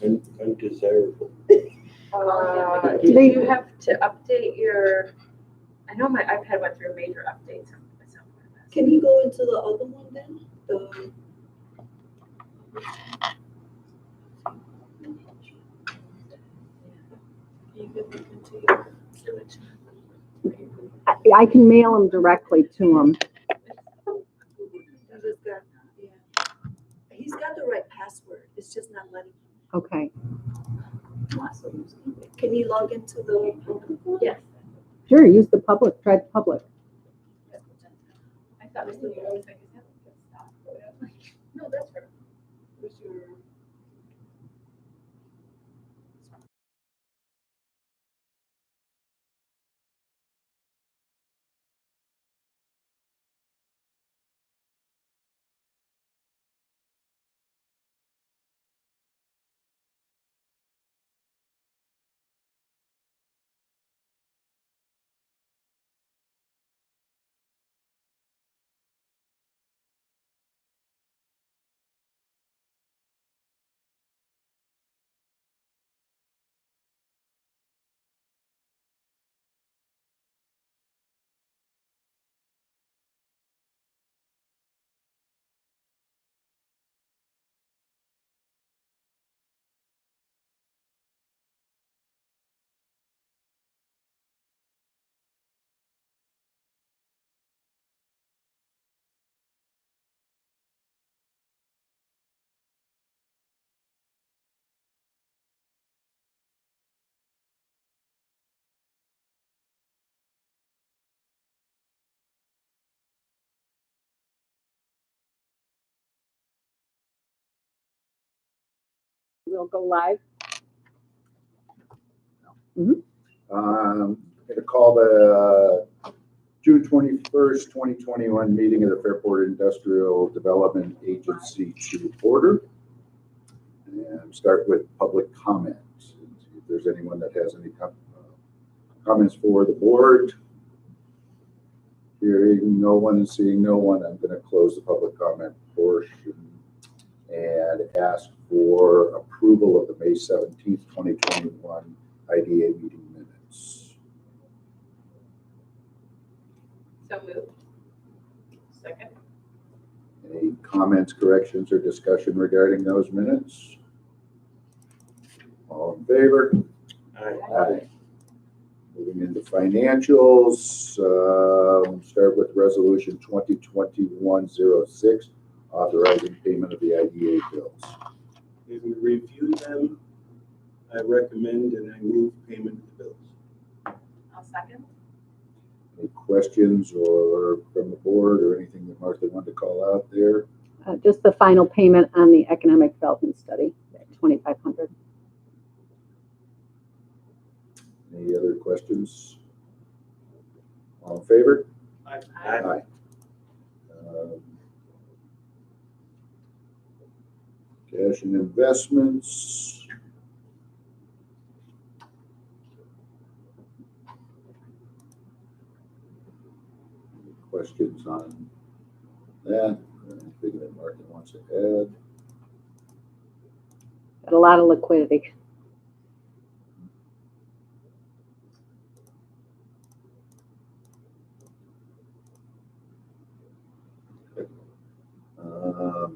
Undesirable. Do you have to update your? I know my iPad went through major updates. Can you go into the other one then? I can mail them directly to him. He's got the right password. It's just not letting him. Okay. Can you log into the public one? Yes. Sure, use the public, try the public. I thought it was always like, no, that's her. Where's your? We'll go live. I'm going to call the June 21st, 2021 meeting of the Fairport Industrial Development Agency to order. And start with public comments. If there's anyone that has any comments for the board. Hearing no one and seeing no one, I'm going to close the public comment portion and ask for approval of the May 17th, 2021 IDA meeting minutes. So moved. Second. Any comments, corrections, or discussion regarding those minutes? All in favor? Aye. Moving into financials, start with resolution 2021-06, authorizing payment of the IDA bills. Having reviewed them, I recommend and I move payment of the bills. I'll second. Any questions or from the board or anything that Martha wanted to call out there? Just the final payment on the economic development study, $2,500. Any other questions? All in favor? Aye. Aye. Cash and investments. Any questions on that? Anything that Martha wants to add? Got a lot of liquidity.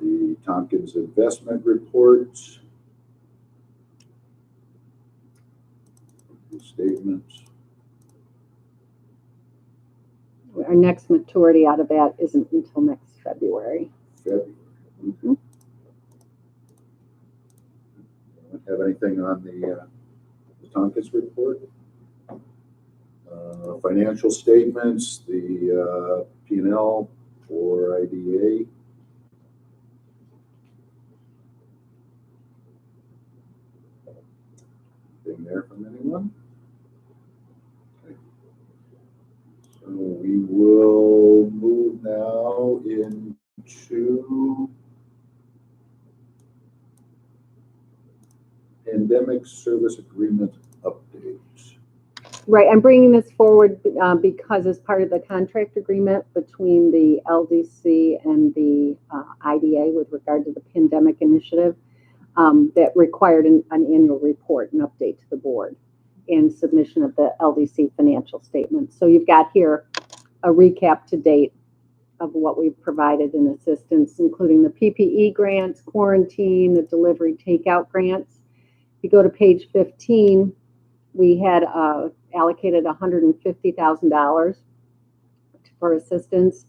The Tompkins investment reports. The statements. Our next maturity out of that isn't until next February. February. Mm-hmm. Have anything on the Tompkins report? Financial statements, the P&L for IDA. Anything there from anyone? Okay. So we will move now into pandemic service agreement updates. Right, I'm bringing this forward because as part of the contract agreement between the LDC and the IDA with regard to the pandemic initiative, that required an annual report and update to the board and submission of the LDC financial statements. So you've got here a recap to date of what we've provided in assistance, including the PPE grants, quarantine, the delivery takeout grants. If you go to page 15, we had allocated $150,000 for assistance.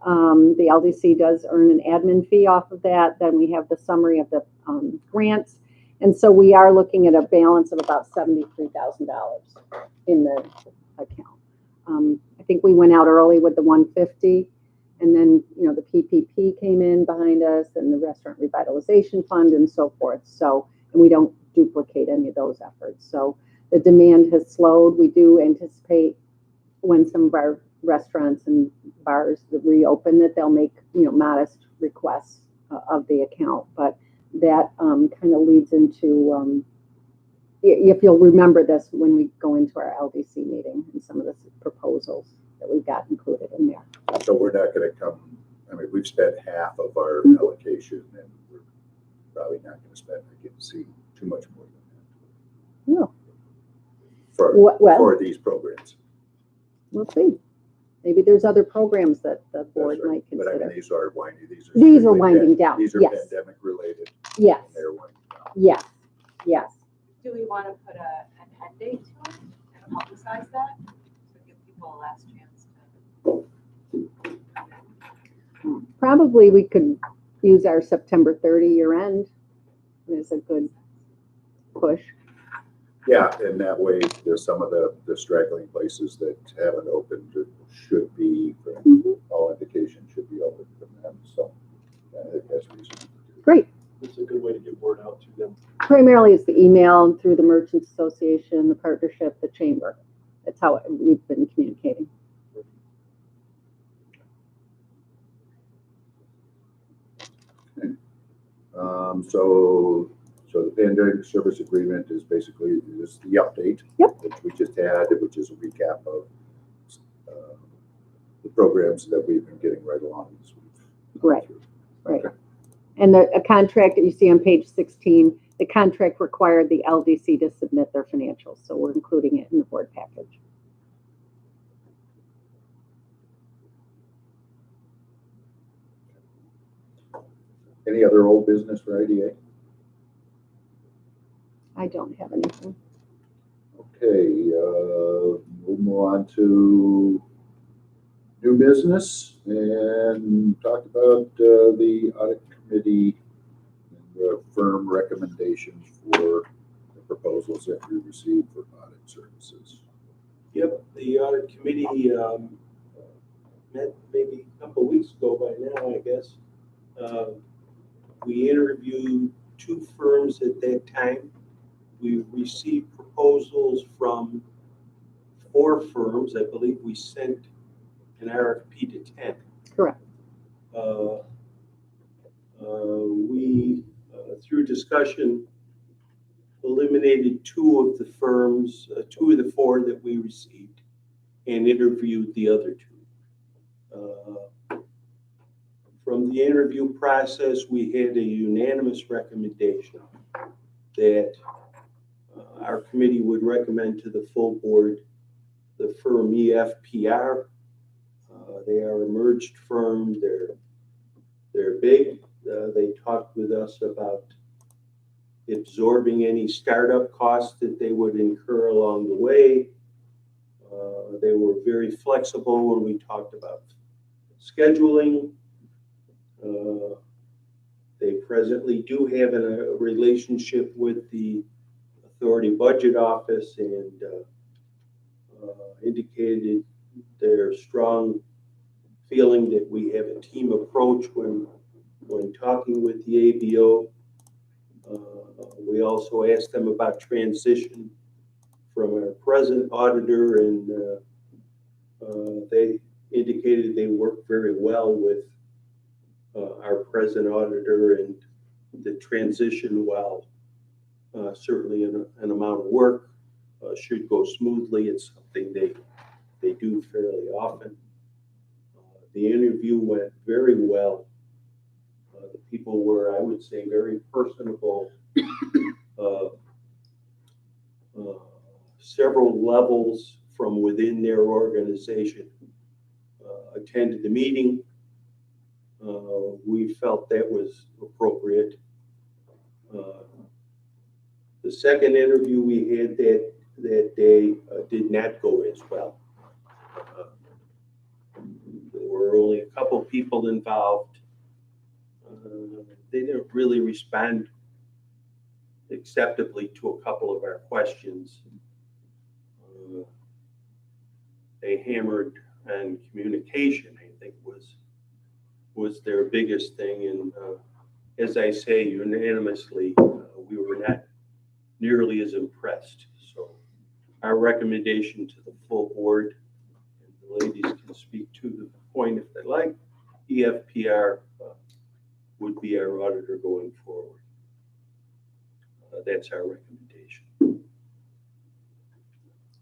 The LDC does earn an admin fee off of that. Then we have the summary of the grants. And so we are looking at a balance of about $73,000 in the account. I think we went out early with the 150, and then, you know, the PPP came in behind us, and the restaurant revitalization fund and so forth. So, and we don't duplicate any of those efforts. So the demand has slowed. We do anticipate when some of our restaurants and bars reopen that they'll make, you know, modest requests of the account. But that kind of leads into, if you'll remember this when we go into our LDC meeting and some of the proposals that we've got included in there. So we're not gonna come, I mean, we've spent half of our allocation, and we're probably not gonna spend, I can see, too much more than that. No. For Well, these programs. we'll see. Maybe there's other programs that the board That's right. might But I mean, consider. these are winding, these are. These are strictly winding pan- down, These are yes. pandemic related. Yes, And they're winding down. yes, yes. Do we want to put an end date to it and publicize that? To give people a last chance to. Probably we could use our September 30 year end as a good push. Yeah, and that way, there's some of the straggling places that haven't opened should be, Mhm. all indications should be open from them, so it has reason to do. Great. It's a good way to get word out to them. Primarily it's the email through the Merchants Association, the partnership, the chamber. That's how we've been communicating. So the pandemic service agreement is basically just the update. Yep. Which we just had, which is a recap of the programs that we've been getting right along as we've gone Right. through. Right. Okay. And a contract that you see on page 16, the contract required the LDC to submit their financials. So we're including it in the board package. Any other old business for IDA? I don't have anything. Okay, we'll move on to new business and talk about the audit committee and the firm recommendations for the proposals that we received for audit services. Yep, the audit committee met maybe a couple of weeks ago by now, I guess. We interviewed 2 firms at that time. We received proposals from 4 firms. I believe we sent an RFP to 10. Correct. We, through discussion, eliminated 2 of the firms, 2 of the 4 that we received, and interviewed the other 2. From the interview process, we had a unanimous recommendation that our committee would recommend to the full board the firm EFPR. They are a merged firm. They're big. They talked with us about absorbing any startup costs that they would incur along the way. They were very flexible when we talked about scheduling. They presently do have a relationship with the Authority Budget Office and indicated their strong feeling that we have a team approach when talking with the ABO. We also asked them about transition from our present auditor, and they indicated they work very well with our present auditor, and the transition, while certainly an amount of work, should go smoothly. It's something they do fairly often. The interview went very well. The people were, I would say, very personable. Uh, Several levels from within their organization attended the meeting. We felt that was appropriate. The second interview we had that day did not go as well. There were only a couple people involved. They didn't really respond acceptably to a couple of our questions. They hammered on communication, I think was their biggest thing. And as I say, unanimously, we were not nearly as impressed. So our recommendation to the full board, and the ladies can speak to the point if they like, EFPR would be our auditor going forward. That's our recommendation.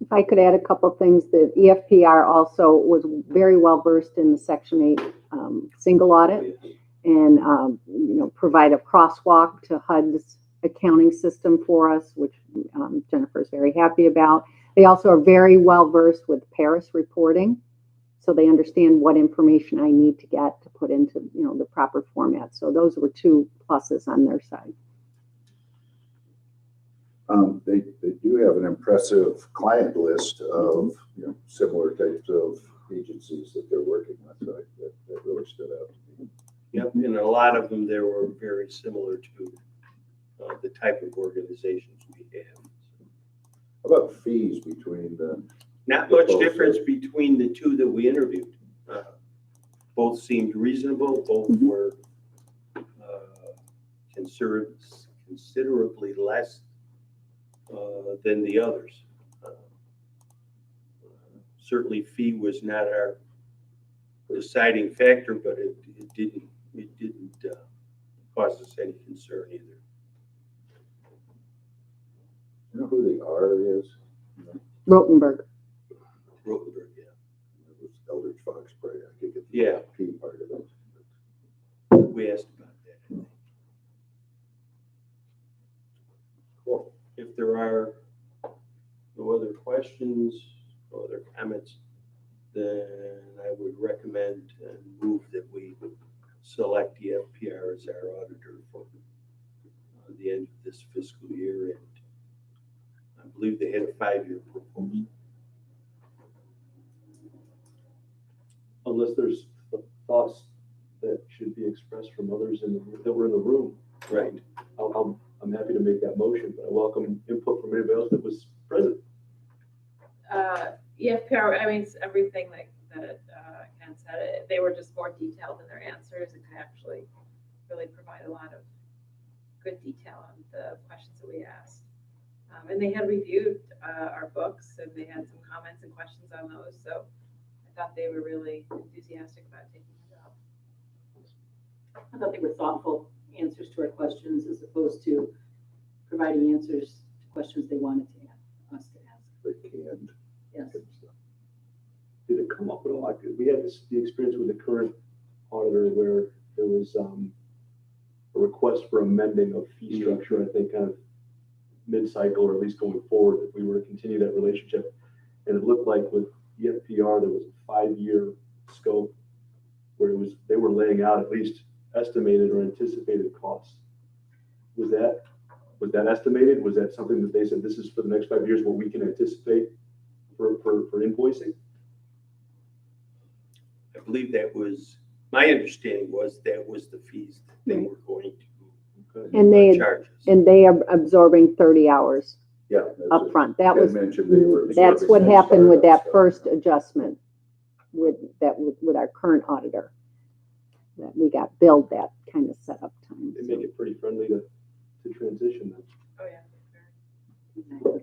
If I could add a couple of things, the EFPR also was very well versed in the Section 8 single audit and provide a crosswalk to HUD's accounting system for us, which Jennifer is very happy about. They also are very well versed with Paris reporting, so they understand what information I need to get to put into the proper format. So those were two pluses on their side. They do have an impressive client list of similar types of agencies that they're working with. So that really stood out to me. Yep, and a lot of them there were very similar to the type of organizations we have. How about fees between the? Not much difference between the two that we interviewed. Both seemed reasonable. Both were considerably less than the others. Certainly, fee was not our deciding factor, but it didn't cause us any concern either. You know who the R is? Rotenberg. Rotenberg, yeah. It was Eldridge Fox, probably. I could get the Yeah. P part of it. We asked about that, I think. Cool. If there are no other questions, no other comments, then I would recommend and move that we select EFPR as our auditor for the end of this fiscal year. And I believe they had a 5-year proposal. Unless there's thoughts that should be expressed from others that were in the room. Right. I'm happy to make that motion, but I welcome input from anybody else that was present. EFPR, I mean, it's everything that Ken said. They were just more detailed in their answers and could actually really provide a lot of good detail on the questions that we asked. And they had reviewed our books and they had some comments and questions on those. So I thought they were really enthusiastic about taking it up. I thought they were thoughtful answers to our questions as opposed to providing answers to questions they wanted us to ask. They canned. Yes. Did it come up at all? We had the experience with the current auditor where there was a request for amending of fee structure, I think kind of mid-cycle or at least going forward if we were to continue that relationship. And it looked like with EFPR there was a 5-year scope where they were laying out at least estimated or anticipated costs. Was that estimated? Was that something that they said this is for the next 5 years what we can anticipate for invoicing? I believe that was, my understanding was that was the fees that they were going to And charge us. and they are absorbing 30 hours Yeah. up front. That They was, mentioned they were that's absorbing what some happened with that startup first adjustment with our current auditor. That we got billed that kind of setup time. They make it pretty friendly to transition then. Oh, yeah.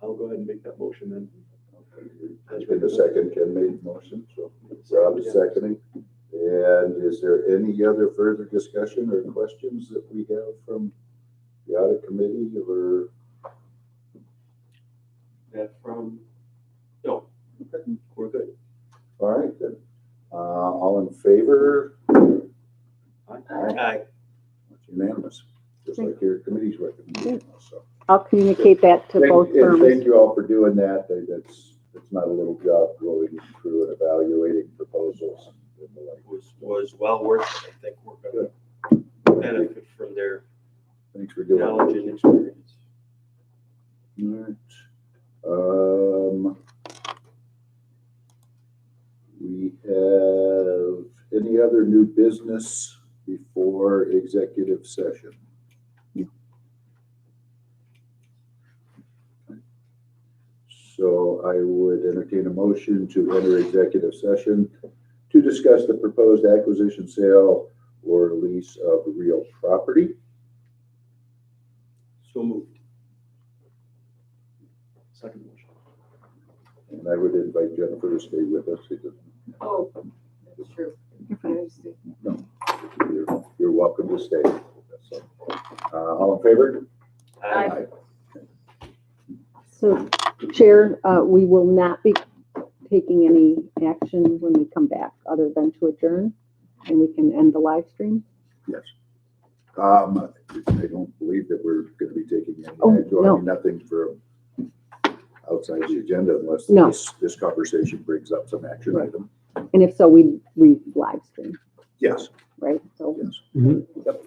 I'll go ahead and make that motion then. That's been the second. Ken made the motion, so Rob is seconding. And is there any other further discussion or questions that we have from the audit committee or? That from, no, we're good. All right then. All in favor Aye. It's unanimous, just like your committee's recommendation. So, I'll communicate that to both and firms. thank you all for doing that. It's not a little job going through and evaluating proposals and the like. Was well worth it. I think we're gonna benefit from their Thanks for doing knowledge that. and experience. All right. We have any other new business before executive session? So I would entertain a motion to enter executive session to discuss the proposed acquisition, sale, or lease of real property. So moved. Second motion. And I would invite Jennifer to stay with us. Oh, that's true. You're welcome to stay. So, all in favor? Aye. So, Chair, we will not be taking any action when we come back, other than to adjourn, and we can end the live stream. Yes. I don't believe that we're going to be taking any Oh, action. I no. mean, nothing from outside the agenda unless No. this conversation brings up some action Right. item. And if so, we live stream, Yes, right? So yes. Mhm. Yep.